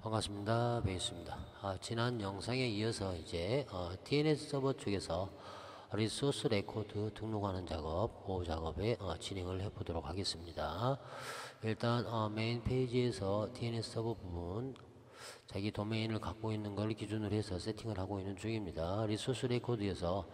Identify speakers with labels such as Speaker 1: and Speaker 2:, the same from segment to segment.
Speaker 1: 반갑습니다. 베이스입니다. 지난 영상에 이어서 이제 DNS 서버 쪽에서 리소스 레코드 등록하는 작업, 그 작업에 진행을 해보도록 하겠습니다. 일단 메인 페이지에서 DNS 서버 부분 자기 도메인을 갖고 있는 걸 기준으로 해서 세팅을 하고 있는 중입니다. 리소스 레코드에서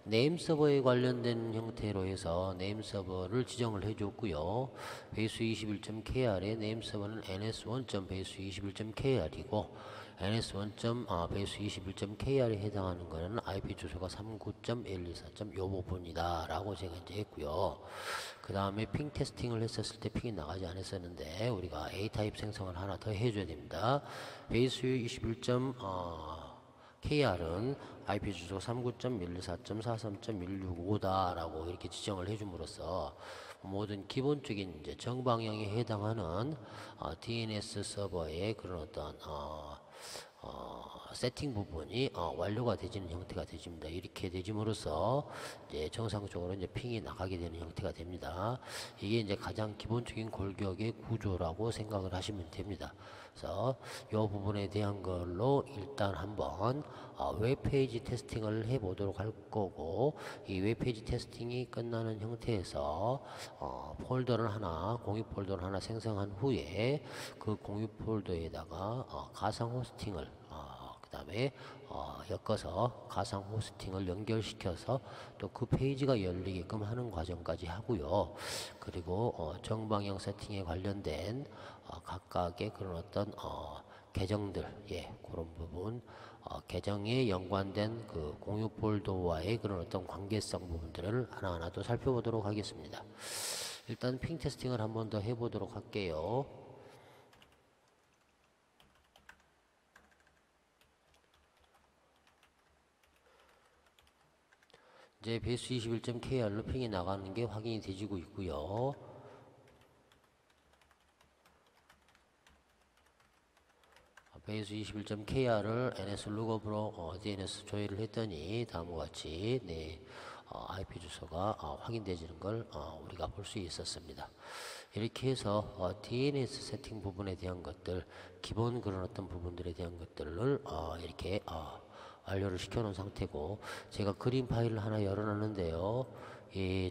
Speaker 1: 네임 서버에 관련된 형태로 해서 네임 서버를 지정을 해줬고요. base21.kr의 네임 서버는 ns1.base21.kr이고 ns1.base21.kr에 해당하는 거는 IP 주소가 39.124. 요 부분이다 라고 제가 이제 했고요. 그 다음에 핑 테스팅을 했었을 때 핑이 나가지 않았었는데 우리가 A 타입 생성을 하나 더 해줘야 됩니다. base21.kr은 IP 주소 39.124.43.165다 라고 이렇게 지정을 해줌으로써 모든 기본적인 이제 정방향에 해당하는 DNS 서버의 그런 어떤 세팅 부분이 완료가 되지는 형태가 되집니다. 이렇게 되짐으로써 이제 정상적으로 이제 핑이 나가게 되는 형태가 됩니다. 이게 이제 가장 기본적인 골격의 구조라고 생각을 하시면 됩니다. 그래서 이 부분에 대한 걸로 일단 한번 웹페이지 테스팅을 해 보도록 할 거고, 이 웹페이지 테스팅이 끝나는 형태에서 폴더를 하나, 공유 폴더를 하나 생성한 후에 그 공유 폴더에다가 가상 호스팅을 그 다음에 엮어서 가상 호스팅을 연결시켜서 또 그 페이지가 열리게끔 하는 과정까지 하고요. 그리고 정방향 세팅에 관련된 각각의 그런 어떤 계정들, 그런 부분, 계정에 연관된 그 공유 폴더와의 그런 어떤 관계성 부분들을 하나하나 또 살펴보도록 하겠습니다. 일단 핑 테스팅을 한번 더 해보도록 할게요. 이제 base21.kr로 핑이 나가는 게 확인이 되지고 있고요. base21.kr을 ns 룩업으로 DNS 조회를 했더니 다음과 같이 IP 주소가 확인되지는 걸 우리가 볼 수 있었습니다. 이렇게 해서 DNS 세팅 부분에 대한 것들, 기본 그런 어떤 부분들에 대한 것들을 이렇게 완료를 시켜 놓은 상태고, 제가 그림 파일을 하나 열어놨는데요.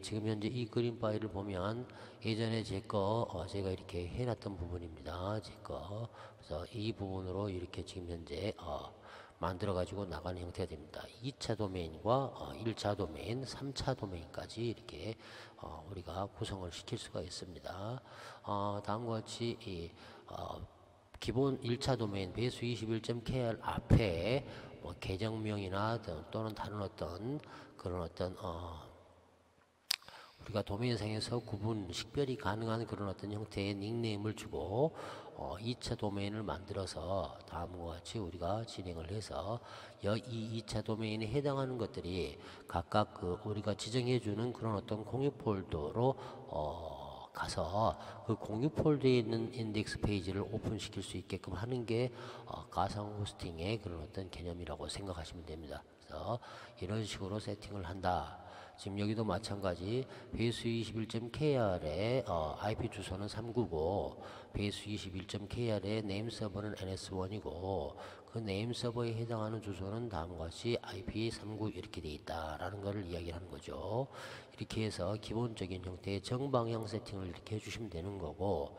Speaker 1: 지금 현재 이 그림 파일을 보면 예전에 제가 이렇게 해놨던 부분입니다. 그래서 이 부분으로 이렇게 지금 현재 만들어 가지고 나가는 형태가 됩니다. 2차 도메인과 1차 도메인, 3차 도메인까지 이렇게 우리가 구성을 시킬 수가 있습니다. 다음과 같이 기본 1차 도메인 base21.kr 앞에 계정명이나 또는 다른 어떤 그런 어떤 우리가 도메인상에서 구분, 식별이 가능한 그런 어떤 형태의 닉네임을 주고 2차 도메인을 만들어서 다음과 같이 우리가 진행을 해서 이 2차 도메인에 해당하는 것들이 각각 우리가 지정해주는 그런 어떤 공유 폴더로 가서 그 공유 폴더에 있는 인덱스 페이지를 오픈시킬 수 있게끔 하는 게 가상 호스팅의 그런 어떤 개념이라고 생각하시면 됩니다. 그래서 이런 식으로 세팅을 한다. 지금 여기도 마찬가지 base21.kr의 IP 주소는 399, base21.kr의 네임 서버는 ns1이고 그 네임 서버에 해당하는 주소는 다음과 같이 IP39 이렇게 되어 있다라는 것을 이야기하는 거죠. 이렇게 해서 기본적인 형태의 정방향 세팅을 이렇게 해주시면 되는 거고,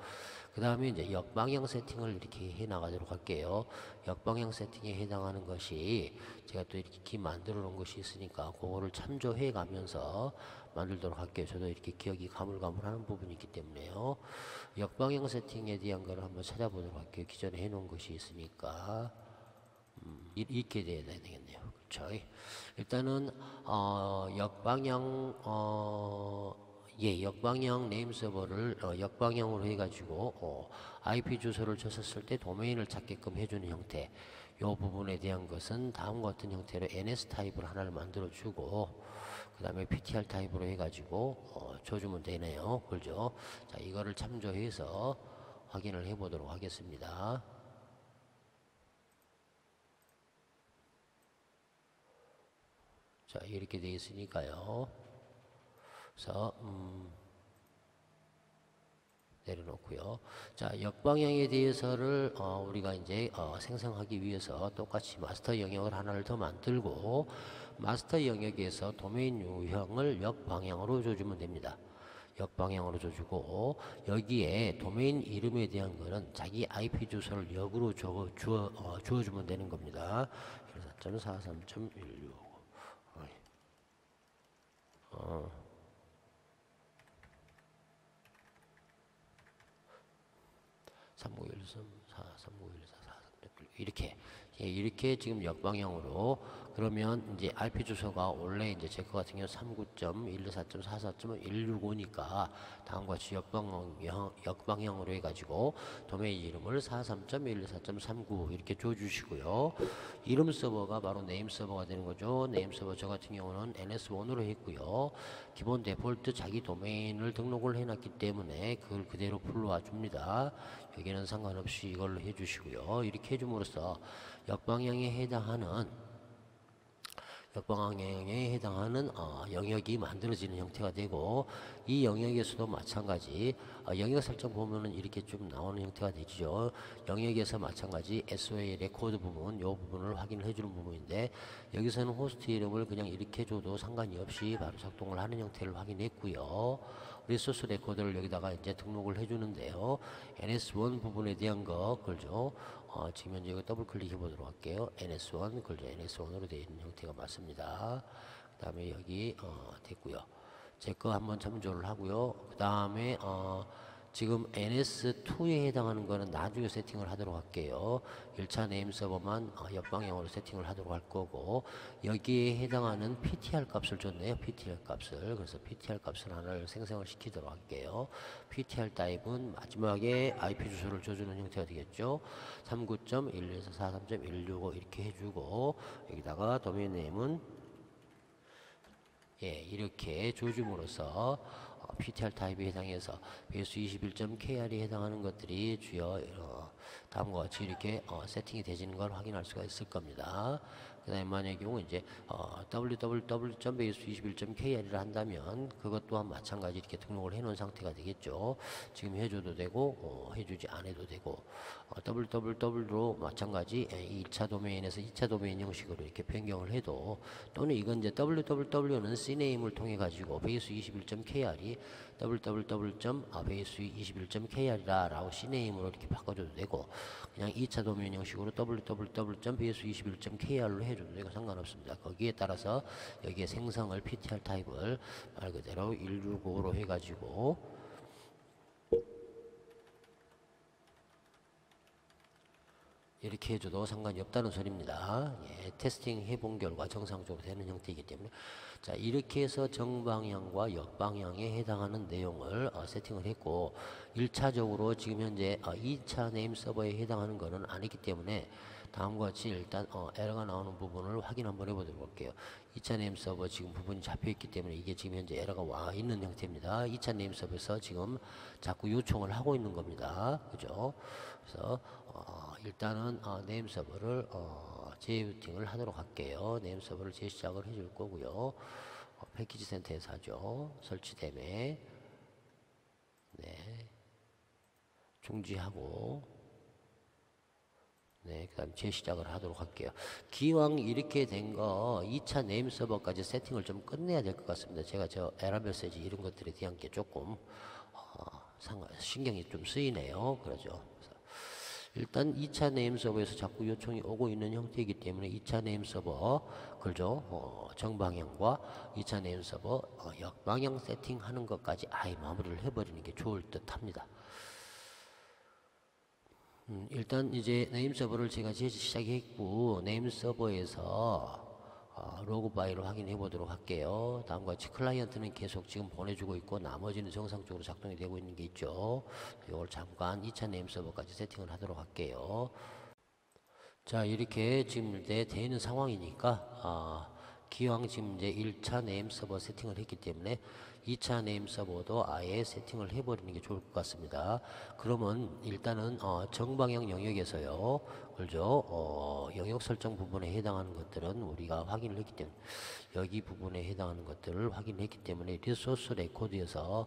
Speaker 1: 그 다음에 이제 역방향 세팅을 이렇게 해 나가도록 할게요. 역방향 세팅에 해당하는 것이 제가 또 이렇게 기 만들어 놓은 것이 있으니까 그거를 참조해 가면서 만들도록 할게요. 저도 이렇게 기억이 가물가물하는 부분이 있기 때문에요. 역방향 세팅에 대한 걸 한번 찾아보도록 할게요. 기존에 해 놓은 것이 있으니까 이렇게 돼야 되겠네요. 그렇죠. 일단은 역방향 역방향 네임 서버를 역방향으로 해가지고 IP 주소를 줬었을 때 도메인을 찾게끔 해주는 형태. 이 부분에 대한 것은 다음과 같은 형태로 NS 타입을 하나를 만들어 주고 그 다음에 PTR 타입으로 해가지고 줘주면 되네요. 그죠? 자, 이거를 참조해서 확인을 해보도록 하겠습니다. 자, 이렇게 되어 있으니까요. 그래서 내려놓고요. 자, 역방향에 대해서를 우리가 이제 생성하기 위해서 똑같이 마스터 영역을 하나를 더 만들고 마스터 영역에서 도메인 유형을 역방향으로 줘주면 됩니다. 역방향으로 줘주고 여기에 도메인 이름에 대한 거는 자기 IP 주소를 역으로 주어주면 되는 겁니다. 4.43.16 3513 43514 43 이렇게 이렇게 지금 역방향으로 그러면 이제 IP 주소가 원래 이제 제 거 같은 경우 39.124.44.165니까 다음과 같이 역방향으로 해가지고 도메인 이름을 43.124.39 이렇게 줘주시고요. 이름 서버가 바로 네임 서버가 되는 거죠. 네임 서버 저 같은 경우는 NS1으로 했고요. 기본 데폴트 자기 도메인을 등록을 해놨기 때문에 그걸 그대로 불러와 줍니다. 여기는 상관없이 이걸로 해주시고요. 이렇게 해줌으로써 역방향에 해당하는 영역이 만들어지는 형태가 되고 이 영역에서도 마찬가지 영역 설정 보면은 이렇게 좀 나오는 형태가 되죠. 영역에서 마찬가지 SOA 레코드 부분 이 부분을 확인을 해주는 부분인데 여기서는 호스트 이름을 그냥 이렇게 줘도 상관이 없이 바로 작동을 하는 형태를 확인했고요. 리소스 레코드를 여기다가 이제 등록을 해주는데요. NS1 부분에 대한 거 그죠? 지금 현재 이거 더블 클릭해 보도록 할게요. NS1 그죠? NS1으로 되어 있는 형태가 맞습니다. 그 다음에 여기 됐고요. 제 거 한번 참조를 하고요. 그 다음에 지금 NS2에 해당하는 거는 나중에 세팅을 하도록 할게요. 1차 네임 서버만 역방향으로 세팅을 하도록 할 거고 여기에 해당하는 PTR 값을 줬네요. PTR 값을. 그래서 PTR 값을 하나를 생성을 시키도록 할게요. PTR 타입은 마지막에 IP 주소를 줘주는 형태가 되겠죠. 39.12443.165 이렇게 해주고 여기다가 도메인 네임은 이렇게 줘줌으로써 PTR 타입에 해당해서 베이스 21.kr에 해당하는 것들이 주요 다음과 같이 이렇게 세팅이 되지는 걸 확인할 수가 있을 겁니다. 그 다음에 만약의 경우 이제 www.base21.kr이라 한다면 그것 또한 마찬가지 이렇게 등록을 해 놓은 상태가 되겠죠. 지금 해줘도 되고 해주지 않아도 되고 www로 마찬가지 1차 도메인에서 2차 도메인 형식으로 이렇게 변경을 해도 또는 이건 이제 www는 cname을 통해 가지고 base21.kr이 www.base21.kr이라고 cname으로 이렇게 바꿔줘도 되고 그냥 2차 도메인 형식으로 www.base21.kr로 해줘도 되고 상관없습니다. 거기에 따라서 여기에 생성을 PTR 타입을 말 그대로 165로 해가지고 이렇게 해줘도 상관이 없다는 소리입니다. 테스팅 해본 결과 정상적으로 되는 형태이기 때문에 자 이렇게 해서 정방향과 역방향에 해당하는 내용을 세팅을 했고 1차적으로 지금 현재 2차 네임 서버에 해당하는 것은 아니기 때문에 다음과 같이 일단 에러가 나오는 부분을 확인 한번 해보도록 할게요. 2차 네임 서버 지금 부분이 잡혀있기 때문에 이게 지금 현재 에러가 와 있는 형태입니다. 2차 네임 서버에서 지금 자꾸 요청을 하고 있는 겁니다. 그죠? 그래서 일단은 네임 서버를 재루팅을 하도록 할게요. 네임 서버를 재시작을 해줄 거고요. 패키지 센터에서 하죠. 설치됨에 중지하고 그 다음 재시작을 하도록 할게요. 기왕 이렇게 된 거 2차 네임 서버까지 세팅을 좀 끝내야 될 것 같습니다. 제가 저 에러 메시지 이런 것들에 대한 게 조금 신경이 좀 쓰이네요. 그러죠. 일단 2차 네임 서버에서 자꾸 요청이 오고 있는 형태이기 때문에 2차 네임 서버 그죠? 정방향과 2차 네임 서버 역방향 세팅하는 것까지 아예 마무리를 해버리는 게 좋을 듯 합니다. 일단 이제 네임 서버를 제가 시작했고 네임 서버에서 로그 파일을 확인해 보도록 할게요. 다음과 같이 클라이언트는 계속 지금 보내주고 있고 나머지는 정상적으로 작동이 되고 있는 게 있죠. 이걸 잠깐 2차 네임 서버까지 세팅을 하도록 할게요. 자, 이렇게 지금 이제 되는 상황이니까 기왕 지금 이제 1차 네임 서버 세팅을 했기 때문에 2차 네임 서버도 아예 세팅을 해버리는 게 좋을 것 같습니다. 그러면 일단은 정방향 영역에서요, 그죠? 영역 설정 부분에 해당하는 것들은 우리가 확인을 했기 때문에 여기 부분에 해당하는 것들을 확인했기 때문에 리소스 레코드에서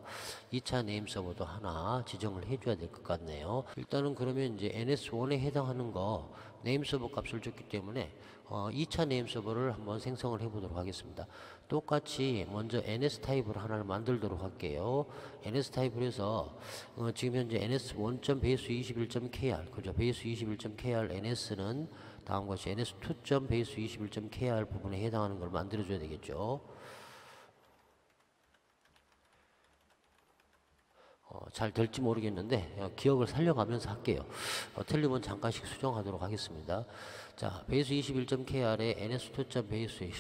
Speaker 1: 2차 네임 서버도 하나 지정을 해줘야 될 것 같네요. 일단은 그러면 이제 NS1에 해당하는 거 네임 서버 값을 줬기 때문에 2차 네임 서버를 한번 생성을 해 보도록 하겠습니다. 똑같이 먼저 NS 타입을 하나를 만들도록 할게요. NS 타입을 해서 지금 현재 ns1.base21.kr 그죠? base21.kr ns는 다음과 같이 ns2.base21.kr 부분에 해당하는 걸 만들어 줘야 되겠죠. 잘 될지 모르겠는데 기억을 살려가면서 할게요. 틀리면 잠깐씩 수정하도록 하겠습니다. 자, 베이스 21.kr에 ns2.base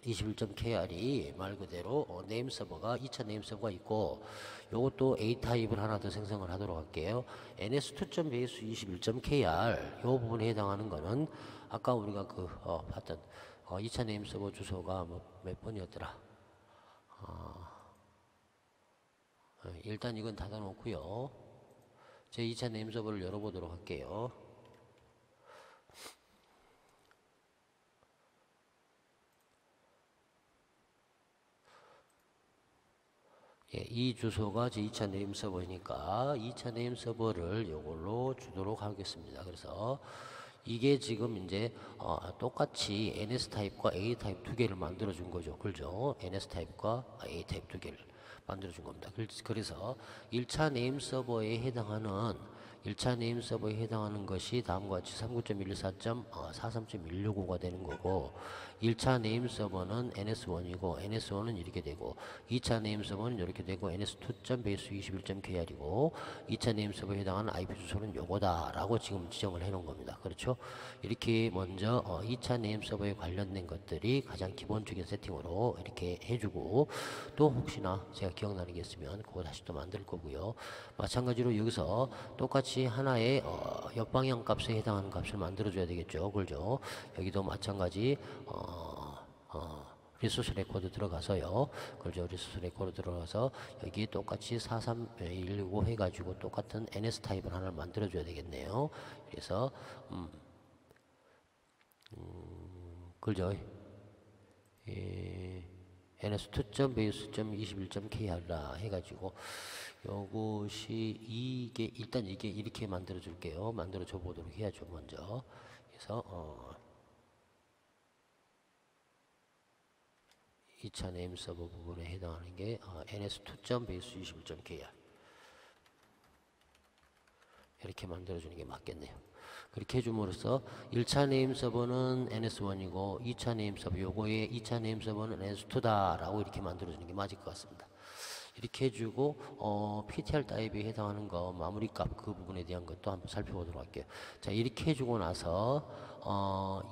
Speaker 1: 21.kr이 말 그대로 네임 서버가 2차 네임 서버가 있고 요것도 A 타입을 하나 더 생성을 하도록 할게요. ns2.base 21.kr 요 부분에 해당하는 거는 아까 우리가 봤던 2차 네임 서버 주소가 몇 번이었더라. 일단 이건 닫아 놓고요. 제 2차 네임 서버를 열어보도록 할게요. 예, 이 주소가 제 2차 네임 서버니까 2차 네임 서버를 이걸로 주도록 하겠습니다. 그래서 이게 지금 이제 똑같이 NS 타입과 A 타입 두 개를 만들어 준 거죠. 그죠? NS 타입과 A 타입 두 개를 만들어 준 겁니다. 그래서 1차 네임 서버에 해당하는 1차 네임 서버에 해당하는 것이 다음과 같이 39.14.43.165가 되는 거고 1차 네임 서버는 NS1이고 NS1은 이렇게 되고 2차 네임 서버는 이렇게 되고 ns2.base21.kr이고 2차 네임 서버에 해당하는 IP 주소는 요거다 라고 지금 지정을 해 놓은 겁니다. 그렇죠? 이렇게 먼저 2차 네임 서버에 관련된 것들이 가장 기본적인 세팅으로 이렇게 해주고 또 혹시나 제가 기억나는 게 있으면 그거 다시 또 만들 거고요. 마찬가지로 여기서 똑같이 하나의 역방향 값에 해당하는 값을 만들어 줘야 되겠죠. 그죠? 여기도 마찬가지 리소스 레코드 들어가서요. 그죠? 리소스 레코드 들어가서 여기 똑같이 43165 해가지고 똑같은 NS 타입을 하나 만들어 줘야 되겠네요. 그래서 그죠? ns2.base.21.kr라 해가지고 요것이 이게 일단 이게 이렇게 만들어 줄게요. 만들어 줘 보도록 해야죠. 먼저. 그래서 2차 네임 서버 부분에 해당하는 게 ns2.base21.kr 이렇게 만들어 주는 게 맞겠네요. 그렇게 해줌으로써 1차 네임 서버는 ns1이고 2차 네임 서버 요거의 2차 네임 서버는 ns2다 라고 이렇게 만들어 주는 게 맞을 것 같습니다. 이렇게 해주고 PTR 타입에 해당하는 거 마무리 값 그 부분에 대한 것도 한번 살펴보도록 할게요. 자, 이렇게 해주고 나서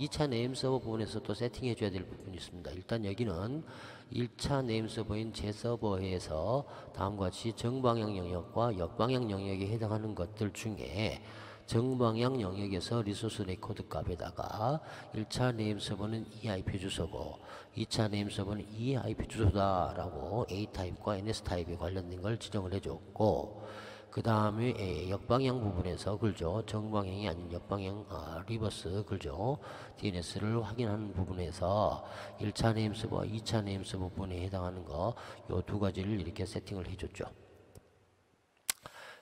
Speaker 1: 2차 네임 서버 부분에서 또 세팅해 줘야 될 부분이 있습니다. 일단 여기는 1차 네임 서버인 제 서버에서 다음과 같이 정방향 영역과 역방향 영역에 해당하는 것들 중에 정방향 영역에서 리소스 레코드 값에다가 1차 네임 서버는 이 IP 주소고 2차 네임 서버는 이 IP 주소다 라고 A 타입과 NS 타입에 관련된 걸 지정을 해줬고 그 다음에 역방향 부분에서 그죠? 정방향이 아닌 역방향 리버스 그죠? DNS를 확인하는 부분에서 1차 네임 서버와 2차 네임 서버 부분에 해당하는 거 요 두 가지를 이렇게 세팅을 해줬죠.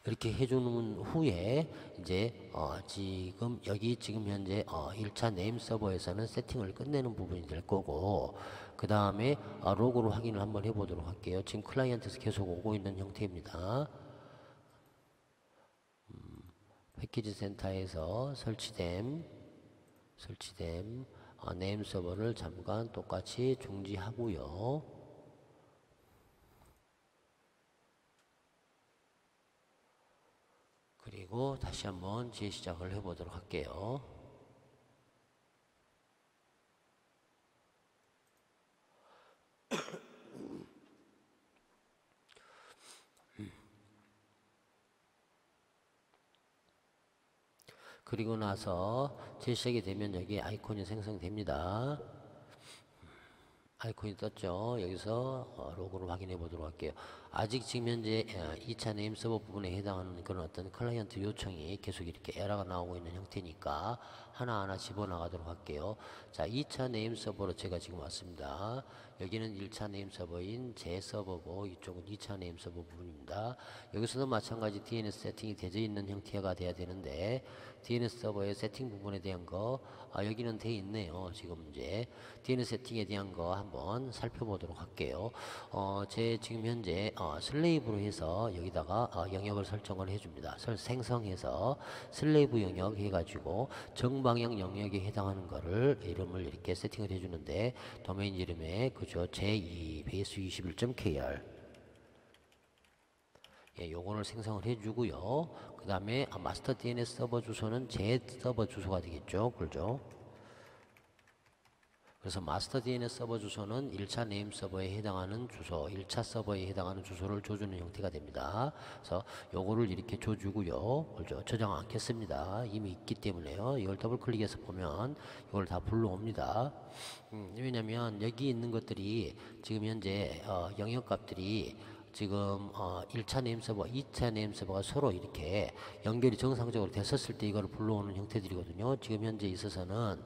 Speaker 1: 이렇게 해주는 후에 이제 지금 여기 지금 현재 1차 네임 서버에서는 세팅을 끝내는 부분이 될 거고 그 다음에 로그로 확인을 한번 해보도록 할게요. 지금 클라이언트에서 계속 오고 있는 형태입니다. 패키지 센터에서 설치됨 네임 서버를 잠깐 똑같이 중지하고요. 그리고 다시 한번 재시작을 해보도록 할게요. 그리고 나서 제시하게 되면 여기 아이콘이 생성됩니다. 아이콘이 떴죠. 여기서 로고를 확인해 보도록 할게요. 아직 지금 현재 2차 네임 서버 부분에 해당하는 그런 어떤 클라이언트 요청이 계속 이렇게 에러가 나오고 있는 형태니까 하나하나 집어나가도록 할게요. 자, 2차 네임 서버로 제가 지금 왔습니다. 여기는 1차 네임 서버인 제 서버고 이쪽은 2차 네임 서버 부분입니다. 여기서도 마찬가지 DNS 세팅이 되어 있는 형태가 돼야 되는데 DNS 서버의 세팅 부분에 대한 거 여기는 돼 있네요. 지금 이제 DNS 세팅에 대한 거 한번 살펴보도록 할게요. 제 지금 현재 슬레이브로 해서 여기다가 영역을 설정을 해줍니다. 생성해서 슬레이브 영역 해가지고 정방향 영역에 해당하는 거를 이름을 이렇게 세팅을 해주는데 도메인 이름에 그죠 제2 base21.kr 예, 요거를 생성을 해주고요. 그 다음에 마스터 DNS 서버 주소는 제 서버 주소가 되겠죠. 그죠? 그래서 마스터 DNS 서버 주소는 1차 네임 서버에 해당하는 주소, 1차 서버에 해당하는 주소를 줘주는 형태가 됩니다. 그래서 요거를 이렇게 줘주고요. 그죠? 저장 않겠습니다. 이미 있기 때문에요. 이걸 더블 클릭해서 보면 이걸 다 불러옵니다. 왜냐면 여기 있는 것들이 지금 현재 영역값들이 지금 1차 네임 서버, 2차 네임 서버가 서로 이렇게 연결이 정상적으로 됐었을 때 이거를 불러오는 형태들이거든요. 지금 현재 있어서는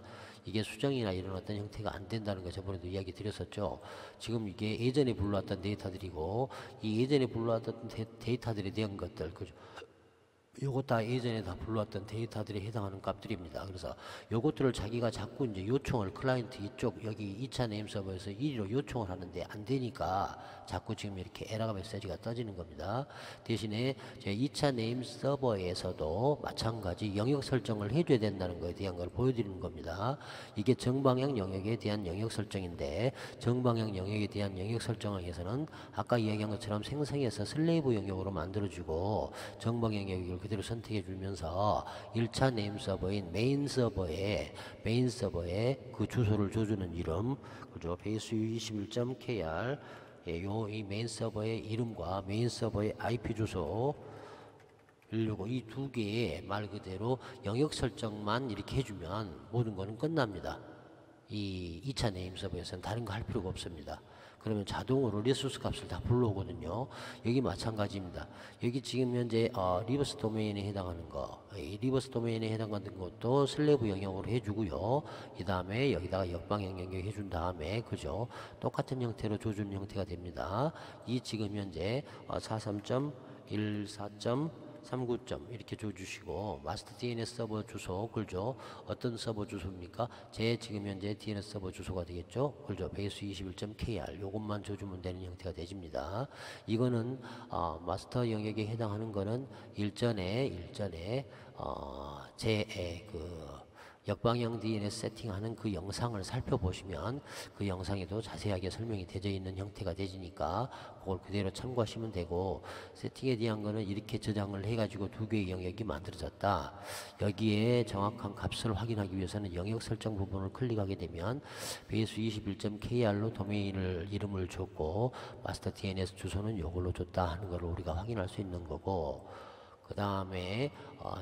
Speaker 1: 이게 수정이나 이런 어떤 형태가 안 된다는 거 저번에도 이야기 드렸었죠. 지금 이게 예전에 불러왔던 데이터들이고 이 예전에 불러왔던 데이터들에 대한 것들 그죠? 요것 다 예전에 다 불러왔던 데이터들에 해당하는 값들입니다. 그래서 요것들을 자기가 자꾸 이제 요청을 클라이언트 이쪽 여기 2차 네임 서버에서 1위로 요청을 하는데 안 되니까 자꾸 지금 이렇게 에러가 메시지가 떠지는 겁니다. 대신에 제 2차 네임 서버에서도 마찬가지 영역 설정을 해줘야 된다는 것에 대한 걸 보여드리는 겁니다. 이게 정방향 영역에 대한 영역 설정인데 정방향 영역에 대한 영역 설정을 위해서는 아까 이야기한 것처럼 생성해서 슬레이브 영역으로 만들어주고 정방향 영역을 그대로 선택해 주면서 1차 네임 서버인 메인 서버에 그 주소를 줘주는 이름 그죠? base21.kr 예, 이 메인 서버의 이름과 메인 서버의 IP 주소 그리고 이 두 개의 말 그대로 영역 설정만 이렇게 해주면 모든 거는 끝납니다. 이 2차 네임 서버에서는 다른 거 할 필요가 없습니다. 그러면 자동으로 리소스 값을 다 불러오거든요. 여기 마찬가지입니다. 여기 지금 현재 리버스 도메인에 해당하는 거, 이 리버스 도메인에 해당하는 것도 슬래브 영역으로 해주고요. 이 다음에 여기다가 역방향 영역 해준 다음에 그죠? 똑같은 형태로 줘주는 형태가 됩니다. 이 지금 현재 43.14.39점 이렇게 줘주시고 마스터 DNS 서버 주소 그죠? 어떤 서버 주소입니까? 제 지금 현재 DNS 서버 주소가 되겠죠? 그죠? base21.kr 요것만 줘주면 되는 형태가 되집니다. 이거는 마스터 영역에 해당하는 거는 일전에 제 역방향 DNS 세팅하는 그 영상을 살펴보시면 그 영상에도 자세하게 설명이 되어 있는 형태가 되지니까 그걸 그대로 참고하시면 되고 세팅에 대한 거는 이렇게 저장을 해가지고 두 개의 영역이 만들어졌다. 여기에 정확한 값을 확인하기 위해서는 영역 설정 부분을 클릭하게 되면 base21.kr로 도메인을 이름을 줬고 마스터 DNS 주소는 요걸로 줬다 하는 걸 우리가 확인할 수 있는 거고 그 다음에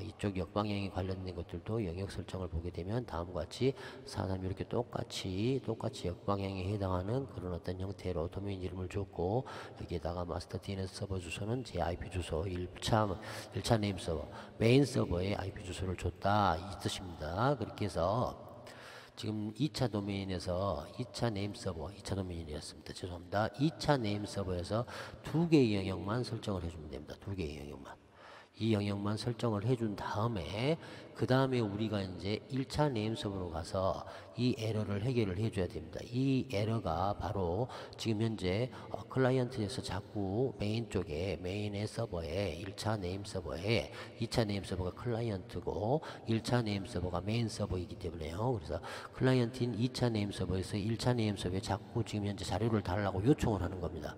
Speaker 1: 이쪽 역방향에 관련된 것들도 영역 설정을 보게 되면 다음과 같이 사람이 이렇게 똑같이 역방향에 해당하는 그런 어떤 형태로 도메인 이름을 줬고 여기에다가 마스터 DNS 서버 주소는 제 IP 주소 1차 네임 서버 메인 서버의 IP 주소를 줬다 이 뜻입니다. 그렇게 해서 지금 2차 도메인에서 2차 네임 서버 2차 도메인이었습니다. 죄송합니다. 2차 네임 서버에서 두 개의 영역만 설정을 해주면 됩니다. 두 개의 영역만. 이 영역만 설정을 해준 다음에 그 다음에 우리가 이제 1차 네임 서버로 가서 이 에러를 해결을 해줘야 됩니다. 이 에러가 바로 지금 현재 클라이언트에서 자꾸 메인 쪽에 메인의 서버에 1차 네임 서버에 2차 네임 서버가 클라이언트고 1차 네임 서버가 메인 서버이기 때문에요. 그래서 클라이언트인 2차 네임 서버에서 1차 네임 서버에 자꾸 지금 현재 자료를 달라고 요청을 하는 겁니다.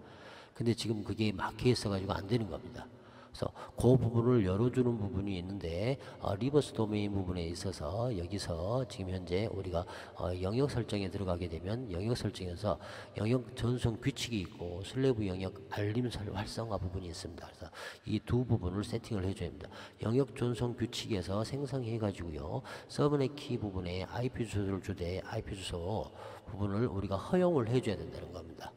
Speaker 1: 근데 지금 그게 막혀 있어 가지고 안 되는 겁니다. 그래서 그 부분을 열어주는 부분이 있는데 리버스 도메인 부분에 있어서 여기서 지금 현재 우리가 영역 설정에 들어가게 되면 영역 설정에서 영역 전송 규칙이 있고 슬래브 영역 알림 활성화 부분이 있습니다. 그래서 이 두 부분을 세팅을 해줘야 합니다. 영역 전송 규칙에서 생성해 가지고요 서브넷 키 부분에 IP 주소를 주되 IP 주소 부분을 우리가 허용을 해줘야 된다는 겁니다.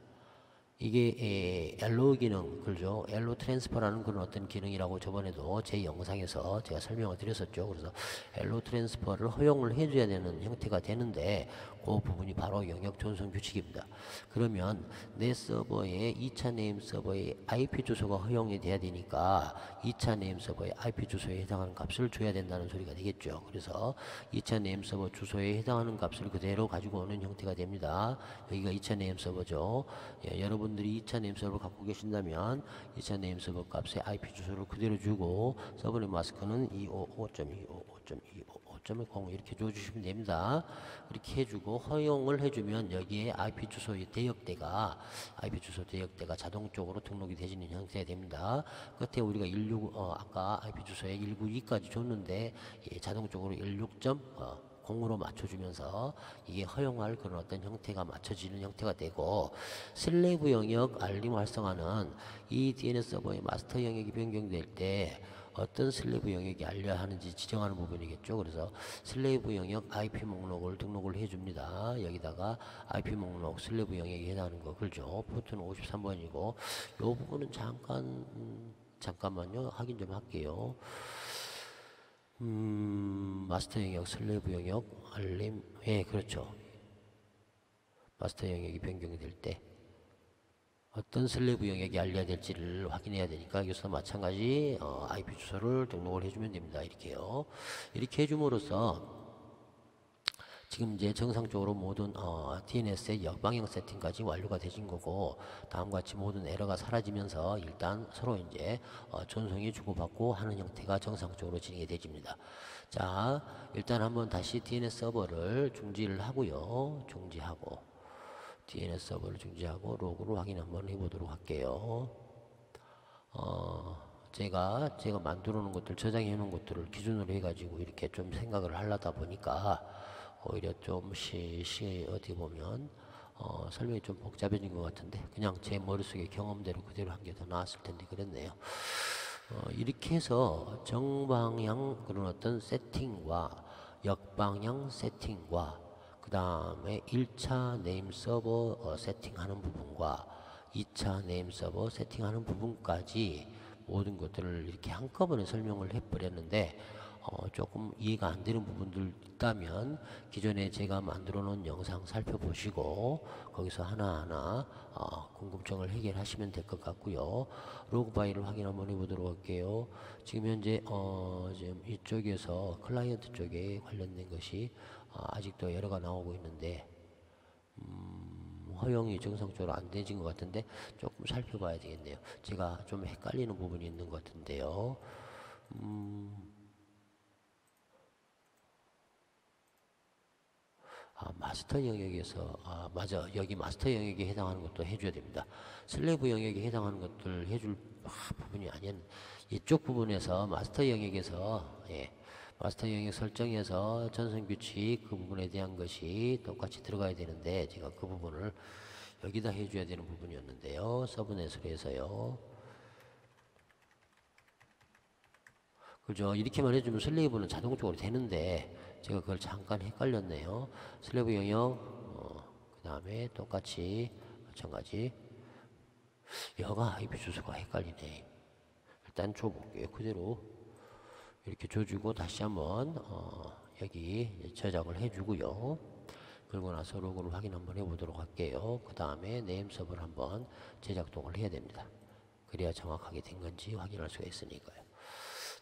Speaker 1: 이게 엘로 기능, 그죠? 엘로 트랜스퍼라는 그런 어떤 기능이라고 저번에도 제 영상에서 제가 설명을 드렸었죠. 그래서 엘로 트랜스퍼를 허용을 해줘야 되는 형태가 되는데 그 부분이 바로 영역 전송 규칙입니다. 그러면 내 서버에 2차 네임 서버의 IP 주소가 허용이 돼야 되니까 2차 네임 서버의 IP 주소에 해당하는 값을 줘야 된다는 소리가 되겠죠. 그래서 2차 네임 서버 주소에 해당하는 값을 그대로 가지고 오는 형태가 됩니다. 여기가 2차 네임 서버죠. 예, 여러분들이 2차 네임 서버를 갖고 계신다면 2차 네임 서버 값에 IP 주소를 그대로 주고 서버넷 마스크는 255.255.5.0 이렇게 줘주시면 됩니다. 이렇게 해주고 허용을 해주면 여기에 IP 주소의 대역대가 IP 주소 대역대가 자동적으로 등록이 되지는 형태가 됩니다. 끝에 우리가 아까 IP 주소에 192까지 줬는데 자동적으로 16.0으로 맞춰주면서 이게 허용할 그런 어떤 형태가 맞춰지는 형태가 되고 슬래브 영역 알림 활성화는 이 DNS 서버의 마스터 영역이 변경될 때 어떤 슬래브 영역이 알려야 하는지 지정하는 부분이겠죠. 그래서 슬래브 영역 IP 목록을 등록을 해줍니다. 여기다가 IP 목록 슬래브 영역에 해당하는 거 그죠. 포트는 53번이고 이 부분은 잠깐만요. 확인 좀 할게요. 마스터 영역 슬래브 영역 알림 그렇죠. 마스터 영역이 변경이 될 때 어떤 슬래브 영역이 알려야 될지를 확인해야 되니까 여기서 마찬가지 IP 주소를 등록을 해주면 됩니다. 이렇게요. 이렇게 해줌으로써 지금 이제 정상적으로 모든 DNS의 역방향 세팅까지 완료가 되신 거고 다음과 같이 모든 에러가 사라지면서 일단 서로 이제 전송이 주고받고 하는 형태가 정상적으로 진행이 되집니다. 자, 일단 한번 다시 DNS 서버를 중지를 하고요. 중지하고 DNS 서버를 중지하고 로그를 확인 한번 해보도록 할게요. 제가 만들어 놓은 것들, 저장해 놓은 것들을 기준으로 해가지고 이렇게 좀 생각을 하려다 보니까 오히려 좀 어떻게 보면 설명이 좀 복잡해진 것 같은데 그냥 제 머릿속에 경험대로 그대로 한 게 더 나았을 텐데 그랬네요. 이렇게 해서 정방향 그런 어떤 세팅과 역방향 세팅과 그 다음에 1차 네임 서버 세팅하는 부분과 2차 네임 서버 세팅하는 부분까지 모든 것들을 이렇게 한꺼번에 설명을 해버렸는데 조금 이해가 안 되는 부분들 있다면 기존에 제가 만들어 놓은 영상 살펴보시고 거기서 하나하나 궁금증을 해결하시면 될 것 같고요. 로그 파일을 확인 한번 해보도록 할게요. 지금 현재 지금 이쪽에서 클라이언트 쪽에 관련된 것이 아직도 에러가 나오고 있는데 허용이 정상적으로 안 되진 것 같은데 조금 살펴봐야 되겠네요. 제가 좀 헷갈리는 부분이 있는 것 같은데요. 마스터 영역에서 맞아, 여기 마스터 영역에 해당하는 것도 해줘야 됩니다. 슬래브 영역에 해당하는 것들 해줄 부분이 아니었는데 이쪽 부분에서 마스터 영역에서 마스터 영역 설정에서 전송 규칙 그 부분에 대한 것이 똑같이 들어가야 되는데 제가 그 부분을 여기다 해줘야 되는 부분이었는데요. 서브넷으로 해서요. 그죠? 이렇게만 해주면 슬레이브는 자동적으로 되는데 제가 그걸 잠깐 헷갈렸네요. 슬래브 영역 그 다음에 똑같이 마찬가지 여가 IP 주소가 헷갈리네. 일단 줘볼게요. 그대로 이렇게 줘주고 다시 한번 여기 저장을 해주고요. 그리고 나서 로그를 확인 한번 해보도록 할게요. 그 다음에 네임 서버를 한번 재작동을 해야 됩니다. 그래야 정확하게 된 건지 확인할 수가 있으니까요.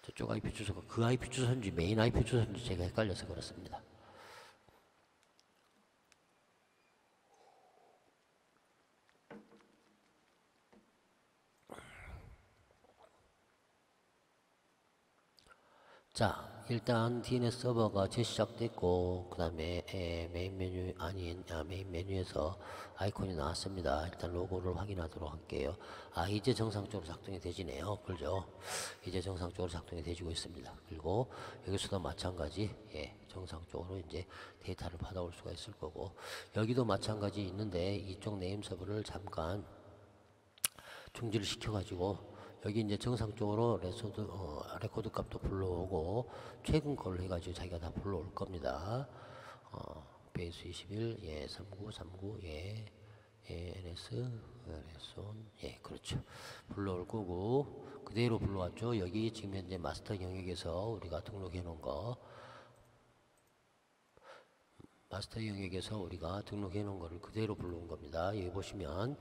Speaker 1: 저쪽 IP 주소가 그 IP 주소인지 메인 IP 주소인지 제가 헷갈려서 그렇습니다. 자, 일단 DNS 서버가 재시작됐고 그 다음에 메인 메뉴 메인 메뉴에서 아이콘이 나왔습니다. 일단 로고를 확인하도록 할게요. 이제 정상적으로 작동이 되지네요. 그죠? 이제 정상적으로 작동이 되지고 있습니다. 그리고 여기서도 마찬가지 정상적으로 이제 데이터를 받아올 수가 있을 거고, 여기도 마찬가지 있는데 이쪽 네임 서버를 잠깐 중지를 시켜가지고 여기 이제 정상적으로 레코드 값도 불러오고 최근 걸로 해가지고 자기가 다 불러올 겁니다. 베이스 21, 3939, NS, 레손, 그렇죠. 불러올 거고, 그대로 불러왔죠. 여기 지금 현재 마스터 영역에서 우리가 등록해 놓은 거, 마스터 영역에서 우리가 등록해 놓은 거를 그대로 불러온 겁니다. 여기 보시면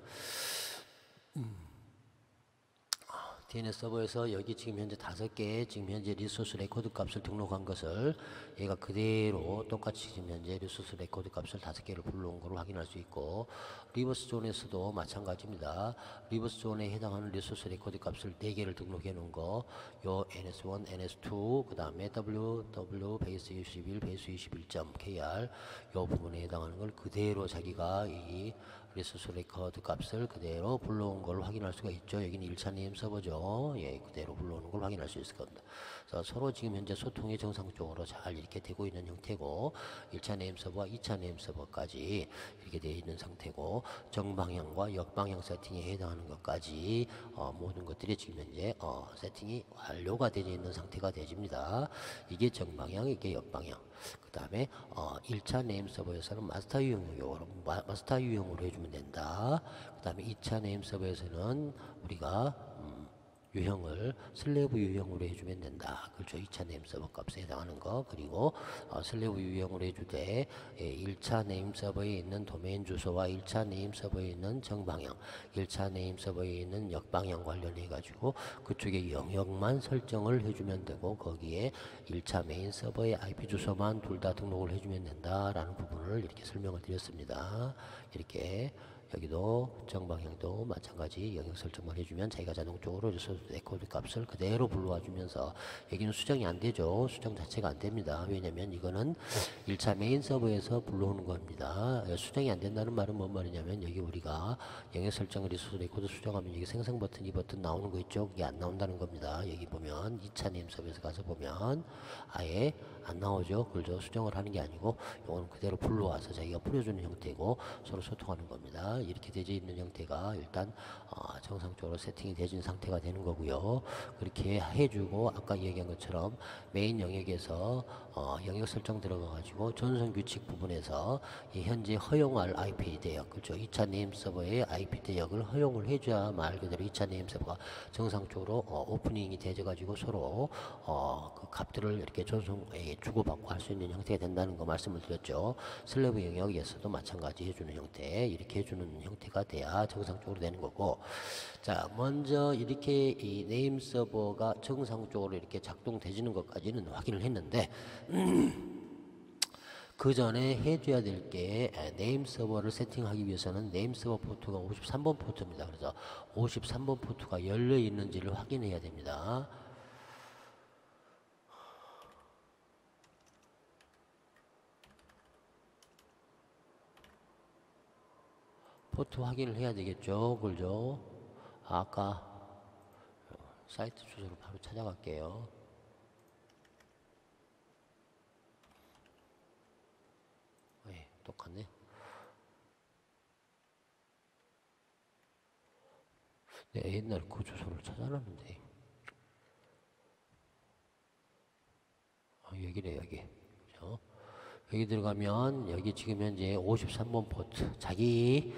Speaker 1: DNS 서버에서 여기 지금 현재 5개 지금 현재 리소스 레코드 값을 등록한 것을 얘가 그대로 똑같이 지금 현재 리소스 레코드 값을 5개를 불러온 것을 확인할 수 있고, 리버스 존에서도 마찬가지입니다. 리버스 존에 해당하는 리소스 레코드 값을 4개를 등록해 놓은 거, 요 NS1, NS2, 그 다음에 WW 베이스 21, 베이스 21.kr 요 부분에 해당하는 걸 그대로 자기가 이 리소스 레코드 값을 그대로 불러온 걸 확인할 수가 있죠. 여기는 1차 네임 서버죠. 그대로 불러오는 걸 확인할 수 있을 겁니다. 그래서 서로 지금 현재 소통이 정상적으로 잘 이렇게 되고 있는 형태고, 1차 네임 서버와 2차 네임 서버까지 이렇게 되어 있는 상태고, 정방향과 역방향 세팅에 해당하는 것까지 모든 것들이 지금 현재 세팅이 완료가 되어 있는 상태가 되집니다. 이게 정방향, 이게 역방향. 그 다음에 1차 네임 서버에서는 마스터 유형으로 해주면 된다. 그 다음에 2차 네임 서버에서는 우리가 유형을 슬래브 유형으로 해주면 된다. 그렇죠. 2차 네임 서버 값에 해당하는 거. 그리고 슬래브 유형으로 해주되 1차 네임 서버에 있는 도메인 주소와 1차 네임 서버에 있는 정방향, 1차 네임 서버에 있는 역방향 관련해 가지고 그쪽에 영역만 설정을 해주면 되고, 거기에 1차 메인 서버의 IP 주소만 둘 다 등록을 해주면 된다라는 부분을 이렇게 설명을 드렸습니다. 이렇게 여기도 정방향도 마찬가지 영역 설정만 해주면 자기가 자동적으로 리소스 레코드 값을 그대로 불러와 주면서, 여기는 수정이 안 되죠. 수정 자체가 안 됩니다. 왜냐면 이거는 1차 메인 서버에서 불러오는 겁니다. 수정이 안 된다는 말은 뭔 말이냐면, 여기 우리가 영역 설정 리소스 레코드 수정하면 여기 생성 버튼, 이 버튼 나오는 거 있죠. 그게 안 나온다는 겁니다. 여기 보면 2차 네임 서버에서 가서 보면 아예 안 나오죠. 그죠? 수정을 하는 게 아니고 이거는 그대로 불러와서 자기가 뿌려주는 형태고 서로 소통하는 겁니다. 이렇게 되어 있는 형태가 일단 정상적으로 세팅이 되진 상태가 되는 거고요. 그렇게 해주고 아까 얘기한 것처럼 메인 영역에서 영역 설정 들어가 가지고 전송 규칙 부분에서 이 현재 허용할 IP 대역, 그렇죠? 2차 네임 서버의 IP 대역을 허용을 해줘야 말 그대로 2차 네임 서버가 정상적으로 오프닝이 되져 가지고 서로 그 값들을 이렇게 전송에 주고받고 할 수 있는 형태가 된다는 거 말씀을 드렸죠. 슬래브 영역에서도 마찬가지 해주는 형태, 이렇게 해주는 형태가 돼야 정상적으로 되는 거고, 자, 먼저 이렇게 이 네임 서버가 정상적으로 이렇게 작동되지는 것까지는 확인을 했는데 그 전에 해줘야 될 게, 네임 서버를 세팅하기 위해서는 네임 서버 포트가 53번 포트입니다. 그래서 53번 포트가 열려 있는지를 확인해야 됩니다. 포트 확인을 해야 되겠죠. 그죠? 아까 사이트 주소로 바로 찾아갈게요. 똑같네. 네, 옛날에 그 주소를 찾아놨는데. 여기래, 여기. 그죠? 여기 들어가면 여기 지금 현재 53번 포트, 자기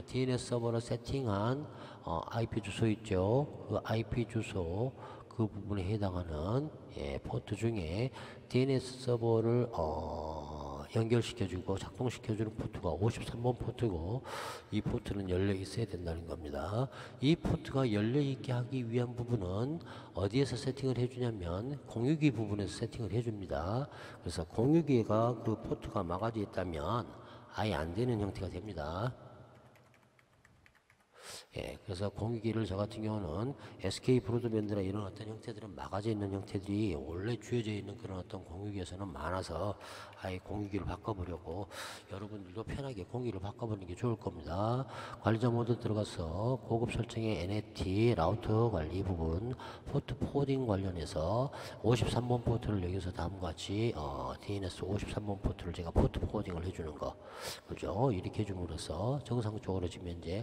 Speaker 1: DNS 서버를 세팅한 IP 주소 있죠. 그 IP 주소 그 부분에 해당하는 포트 중에 DNS 서버를 연결시켜주고 작동시켜주는 포트가 53번 포트고, 이 포트는 열려 있어야 된다는 겁니다. 이 포트가 열려 있게 하기 위한 부분은 어디에서 세팅을 해주냐면 공유기 부분에서 세팅을 해줍니다. 그래서 공유기가 그 포트가 막아져 있다면 아예 안 되는 형태가 됩니다. 예, 그래서 공유기를 저 같은 경우는 SK 브로드밴드나 이런 어떤 형태들은 막아져 있는 형태들이 원래 주어져 있는 그런 어떤 공유기에서는 많아서 아예 공유기를 바꿔보려고 여러분들도 편하게 공유기를 바꿔보는 게 좋을 겁니다. 관리자 모드 들어가서 고급 설정의 NAT 라우터 관리 부분 포트 포딩 관련해서 53번 포트를 여기서 다음과 같이 DNS 53번 포트를 제가 포트 포딩을 해주는 거 그죠? 이렇게 해줌으로써 정상적으로 지금 현재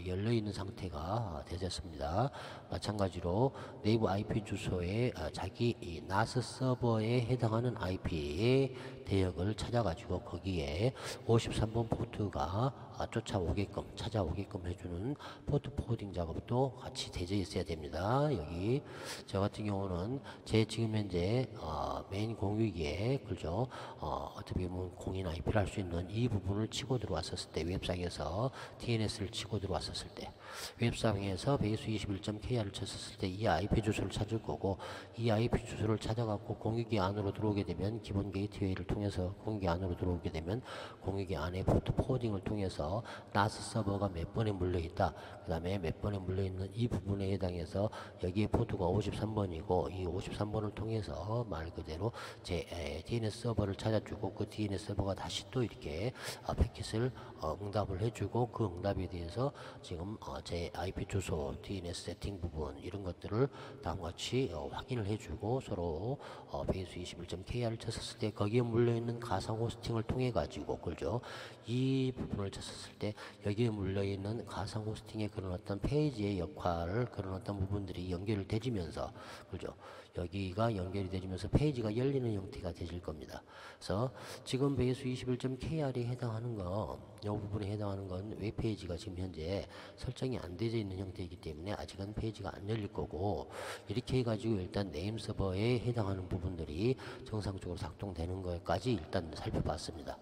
Speaker 1: 열려있는 상태가 되셨습니다. 마찬가지로 네이버 IP 주소에 자기 이 NAS 서버에 해당하는 IP 대역을 찾아가지고 거기에 53번 포트가 쫓아오게끔 찾아오게끔 해주는 포트 포딩 작업도 같이 되어 있어야 됩니다. 여기 저 같은 경우는 제 지금 현재 메인 공유기에 그죠? 어떻게 보면 공인 IP를 할 수 있는 이 부분을 치고 들어왔었을 때 웹상에서 DNS를 치고 들어왔었을 때 웹상에서 베이스 21.kr을 쳤었을 때 이 IP 주소를 찾을 거고 이 IP 주소를 찾아갖고 공유기 안으로 들어오게 되면 기본 게이트웨이를 통해서 공유기 안으로 들어오게 되면 공유기 안에 포트 포딩을 통해서 NAS 서버가 몇 번에 물려있다 그 다음에 몇 번에 물려있는 이 부분에 해당해서 여기에 포트가 53번이고 이 53번을 통해서 말 그대로 제 DNS 서버를 찾아주고 그 DNS 서버가 다시 또 이렇게 패킷을 응답을 해주고 그 응답에 대해서 지금 제 IP 주소 DNS 세팅 부분 이런 것들을 다음과 같이 확인을 해주고 서로 베이스 21.kr을 쳤었을 때 거기에 물려있는 가상 호스팅을 통해 가지고 그죠 이 부분을 쳤었을 때 여기에 물려있는 가상 호스팅의 그런 어떤 페이지의 역할을 그런 어떤 부분들이 연결을 되지면서 그죠 여기가 연결이 되면서 페이지가 열리는 형태가 되질 겁니다. 그래서 지금 베이스 21.kr에 해당하는 거, 이 부분에 해당하는 건 웹페이지가 지금 현재 설정이 안 되어 있는 형태이기 때문에 아직은 페이지가 안 열릴 거고 이렇게 해가지고 일단 네임 서버에 해당하는 부분들이 정상적으로 작동되는 것까지 일단 살펴봤습니다.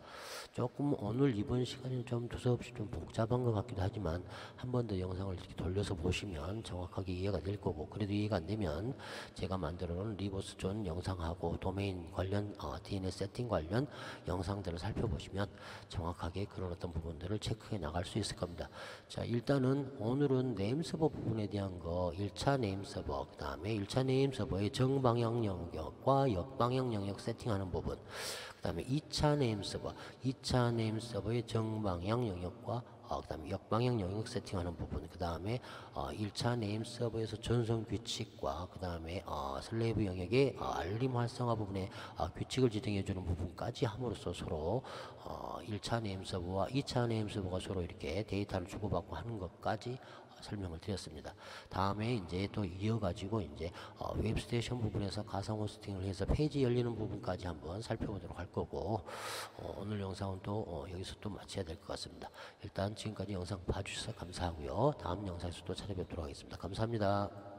Speaker 1: 조금 오늘 이번 시간이 좀 두서없이 좀 복잡한 것 같기도 하지만 한 번 더 영상을 이렇게 돌려서 보시면 정확하게 이해가 될 거고 그래도 이해가 안 되면 제가 만들어 놓은 리버스 존 영상하고 도메인 관련 DNS 세팅 관련 영상들을 살펴보시면 정확하게 그런 어떤 부분들을 체크해 나갈 수 있을 겁니다. 자 일단은 오늘은 네임 서버 부분에 대한 거 1차 네임 서버 그 다음에 1차 네임 서버의 정방향 영역과 역방향 영역 세팅하는 부분 그 다음에 2차 네임 서버 2차 네임 서버의 정방향 영역과 그 다음에 역방향 영역 세팅하는 부분 그 다음에 1차 네임 서버에서 전송 규칙과 그 다음에 슬레이브 영역의 알림 활성화 부분에 규칙을 지정해 주는 부분까지 함으로써 서로 1차 네임 서버와 2차 네임 서버가 서로 이렇게 데이터를 주고받고 하는 것까지 설명을 드렸습니다. 다음에 이제 또 이어가지고 이제 웹스테이션 부분에서 가상 호스팅을 해서 페이지 열리는 부분까지 한번 살펴보도록 할 거고 오늘 영상은 또 여기서 또 마쳐야 될 것 같습니다. 일단 지금까지 영상 봐주셔서 감사하고요. 다음 영상에서 또 찾아뵙도록 하겠습니다. 감사합니다.